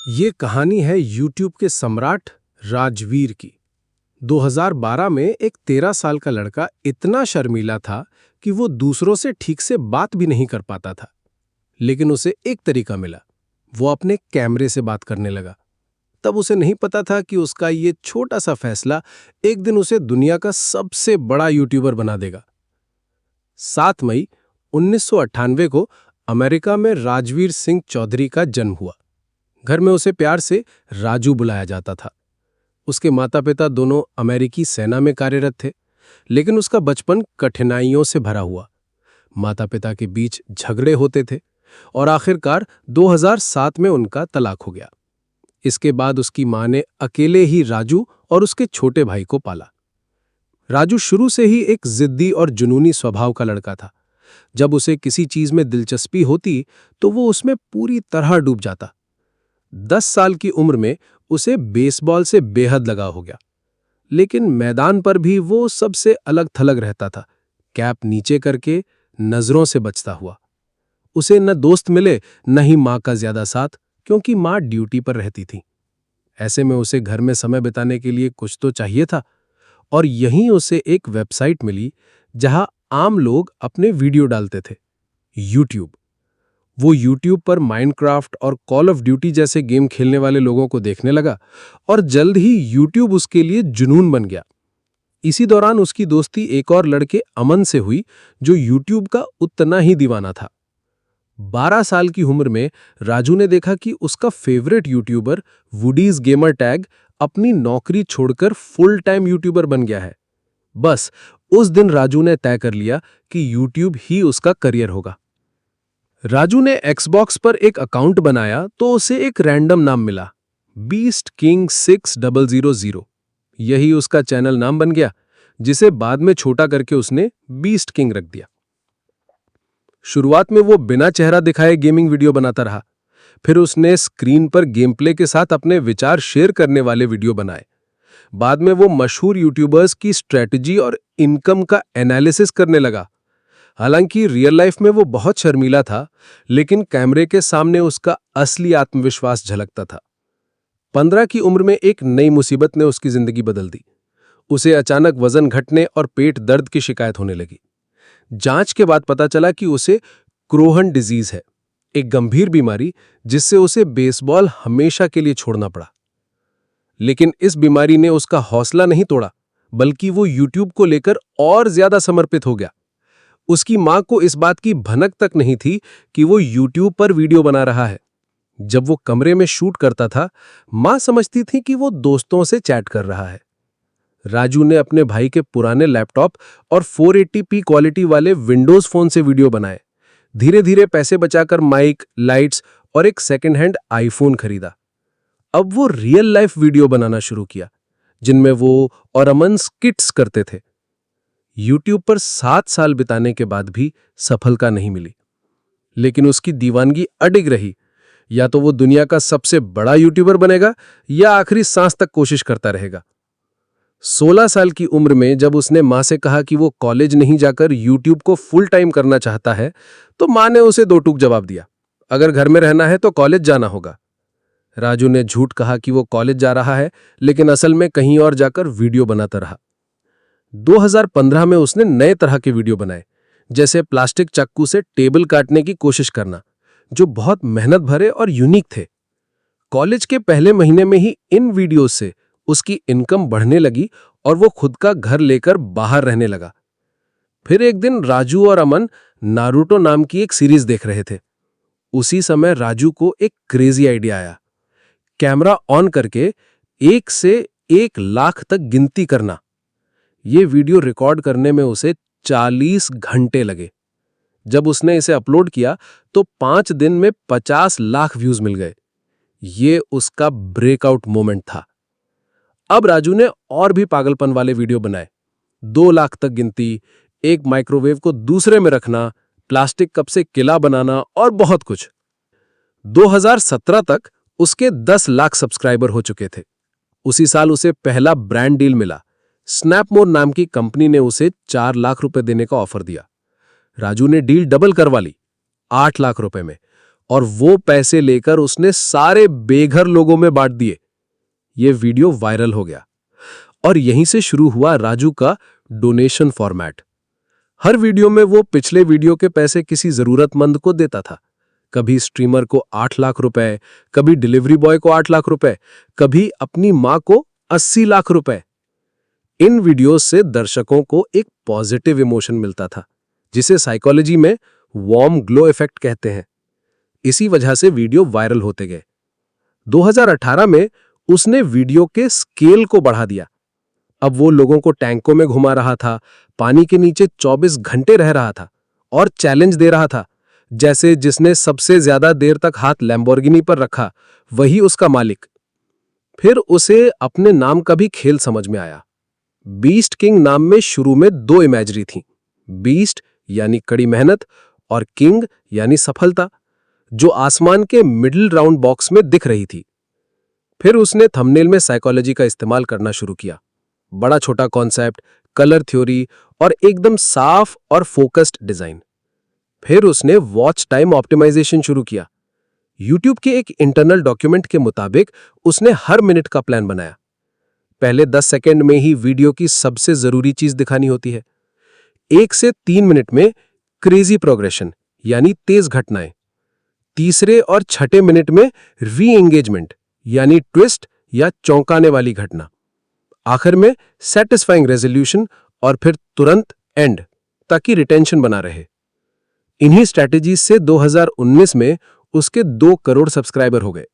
ये कहानी है यूट्यूब के सम्राट राजवीर की। 2012 में एक 13 साल का लड़का इतना शर्मीला था कि वो दूसरों से ठीक से बात भी नहीं कर पाता था। लेकिन उसे एक तरीका मिला, वो अपने कैमरे से बात करने लगा। तब उसे नहीं पता था कि उसका ये छोटा सा फैसला एक दिन उसे दुनिया का सबसे बड़ा यूट्यूबर बना देगा। 7 मई 1998 को अमेरिका में राजवीर सिंह चौधरी का जन्म हुआ। घर में उसे प्यार से राजू बुलाया जाता था। उसके माता पिता दोनों अमेरिकी सेना में कार्यरत थे, लेकिन उसका बचपन कठिनाइयों से भरा हुआ। माता पिता के बीच झगड़े होते थे और आखिरकार 2007 में उनका तलाक हो गया। इसके बाद उसकी मां ने अकेले ही राजू और उसके छोटे भाई को पाला। राजू शुरू से ही एक जिद्दी और जुनूनी स्वभाव का लड़का था। जब उसे किसी चीज में दिलचस्पी होती तो वो उसमें पूरी तरह डूब जाता। 10 साल की उम्र में उसे बेसबॉल से बेहद लगाव हो गया, लेकिन मैदान पर भी वो सबसे अलग थलग रहता था, कैप नीचे करके नजरों से बचता हुआ। उसे न दोस्त मिले न ही मां का ज्यादा साथ, क्योंकि मां ड्यूटी पर रहती थी। ऐसे में उसे घर में समय बिताने के लिए कुछ तो चाहिए था, और यहीं उसे एक वेबसाइट मिली जहां आम लोग अपने वीडियो डालते थे, यूट्यूब। वो यूट्यूब पर माइनक्राफ्ट और कॉल ऑफ ड्यूटी जैसे गेम खेलने वाले लोगों को देखने लगा और जल्द ही यूट्यूब उसके लिए जुनून बन गया। इसी दौरान उसकी दोस्ती एक और लड़के अमन से हुई, जो यूट्यूब का उतना ही दीवाना था। 12 साल की उम्र में राजू ने देखा कि उसका फेवरेट यूट्यूबर वुडीज गेमर टैग अपनी नौकरी छोड़कर फुल टाइम यूट्यूबर बन गया है। बस उस दिन राजू ने तय कर लिया कि यूट्यूब ही उसका करियर होगा। राजू ने एक्सबॉक्स पर एक अकाउंट बनाया तो उसे एक रैंडम नाम मिला, बीस्ट किंग 6000। यही उसका चैनल नाम बन गया, जिसे बाद में छोटा करके उसने बीस्ट किंग रख दिया। शुरुआत में वो बिना चेहरा दिखाए गेमिंग वीडियो बनाता रहा। फिर उसने स्क्रीन पर गेम प्ले के साथ अपने विचार शेयर करने वाले वीडियो बनाए। बाद में वो मशहूर यूट्यूबर्स की स्ट्रेटजी और इनकम का एनालिसिस करने लगा। हालांकि रियल लाइफ में वो बहुत शर्मीला था, लेकिन कैमरे के सामने उसका असली आत्मविश्वास झलकता था। 15 की उम्र में एक नई मुसीबत ने उसकी जिंदगी बदल दी। उसे अचानक वजन घटने और पेट दर्द की शिकायत होने लगी। जांच के बाद पता चला कि उसे क्रोहन डिजीज है, एक गंभीर बीमारी जिससे उसे बेसबॉल हमेशा के लिए छोड़ना पड़ा। लेकिन इस बीमारी ने उसका हौसला नहीं तोड़ा, बल्कि वो यूट्यूब को लेकर और ज्यादा समर्पित हो गया। उसकी मां को इस बात की भनक तक नहीं थी कि वो यूट्यूब पर वीडियो बना रहा है। जब वो कमरे में शूट करता था, मां समझती थी कि वो दोस्तों से चैट कर रहा है। राजू ने अपने भाई के पुराने लैपटॉप और 480p क्वालिटी वाले विंडोज फोन से वीडियो बनाए। धीरे धीरे पैसे बचाकर माइक, लाइट्स और एक सेकेंड हैंड आईफोन खरीदा। अब वो रियल लाइफ वीडियो बनाना शुरू किया, जिनमें वो और अमन स्किट्स करते थे। यूट्यूब पर 7 साल बिताने के बाद भी सफलता नहीं मिली, लेकिन उसकी दीवानगी अडिग रही। या तो वो दुनिया का सबसे बड़ा यूट्यूबर बनेगा या आखिरी सांस तक कोशिश करता रहेगा। 16 साल की उम्र में जब उसने मां से कहा कि वो कॉलेज नहीं जाकर यूट्यूब को फुल टाइम करना चाहता है, तो मां ने उसे दो टूक जवाब दिया, अगर घर में रहना है तो कॉलेज जाना होगा। राजू ने झूठ कहा कि वो कॉलेज जा रहा है, लेकिन असल में कहीं और जाकर वीडियो बनाता रहा। 2015 में उसने नए तरह के वीडियो बनाए, जैसे प्लास्टिक चाकू से टेबल काटने की कोशिश करना, जो बहुत मेहनत भरे और यूनिक थे। कॉलेज के पहले महीने में ही इन वीडियो से उसकी इनकम बढ़ने लगी और वो खुद का घर लेकर बाहर रहने लगा। फिर एक दिन राजू और अमन नारुतो नाम की एक सीरीज देख रहे थे। उसी समय राजू को एक क्रेजी आइडिया आया, कैमरा ऑन करके 1 से 1 लाख तक गिनती करना। ये वीडियो रिकॉर्ड करने में उसे 40 घंटे लगे। जब उसने इसे अपलोड किया तो 5 दिन में 50 लाख व्यूज मिल गए। ये उसका ब्रेकआउट मोमेंट था। अब राजू ने और भी पागलपन वाले वीडियो बनाए, 2 लाख तक गिनती, एक माइक्रोवेव को दूसरे में रखना, प्लास्टिक कप से किला बनाना और बहुत कुछ। 2017 तक उसके 10 लाख सब्सक्राइबर हो चुके थे। उसी साल उसे पहला ब्रांड डील मिला। स्नैपमोर नाम की कंपनी ने उसे 4 लाख रुपए देने का ऑफर दिया। राजू ने डील डबल करवा ली, 8 लाख रुपए में, और वो पैसे लेकर उसने सारे बेघर लोगों में बांट दिए। ये वीडियो वायरल हो गया और यहीं से शुरू हुआ राजू का डोनेशन फॉर्मेट। हर वीडियो में वो पिछले वीडियो के पैसे किसी जरूरतमंद को देता था। कभी स्ट्रीमर को 8 लाख रुपए, कभी डिलीवरी बॉय को 8 लाख रुपए, कभी अपनी मां को 80 लाख रुपए। इन वीडियोस से दर्शकों को एक पॉजिटिव इमोशन मिलता था, जिसे साइकोलॉजी में वार्म ग्लो इफेक्ट कहते हैं। इसी वजह से वीडियो वायरल होते गए। 2018 में उसने वीडियो के स्केल को बढ़ा दिया। अब वो लोगों को टैंकों में घुमा रहा था, पानी के नीचे 24 घंटे रह रहा था और चैलेंज दे रहा था, जैसे जिसने सबसे ज्यादा देर तक हाथ लैम्बोर्गिनी पर रखा वही उसका मालिक। फिर उसे अपने नाम का भी खेल समझ में आया। बीस्ट किंग नाम में शुरू में 2 इमेजरी थी, बीस्ट यानी कड़ी मेहनत और किंग यानी सफलता, जो आसमान के मिडिल राउंड बॉक्स में दिख रही थी। फिर उसने थंबनेल में साइकोलॉजी का इस्तेमाल करना शुरू किया। बड़ा छोटा कॉन्सेप्ट, कलर थ्योरी और एकदम साफ और फोकस्ड डिजाइन। फिर उसने वॉच टाइम ऑप्टिमाइजेशन शुरू किया। यूट्यूब के एक इंटरनल डॉक्यूमेंट के मुताबिक उसने हर मिनट का प्लान बनाया। पहले 10 सेकंड में ही वीडियो की सबसे जरूरी चीज दिखानी होती है। 1 से 3 मिनट में क्रेजी प्रोग्रेशन यानी तेज घटनाएं। तीसरे और छठे मिनट में री एंगेजमेंट यानी ट्विस्ट या चौंकाने वाली घटना। आखिर में सेटिस्फाइंग रेजोल्यूशन और फिर तुरंत एंड, ताकि रिटेंशन बना रहे। इन्हीं स्ट्रैटेजीज से 2019 में उसके 2 करोड़ सब्सक्राइबर हो गए।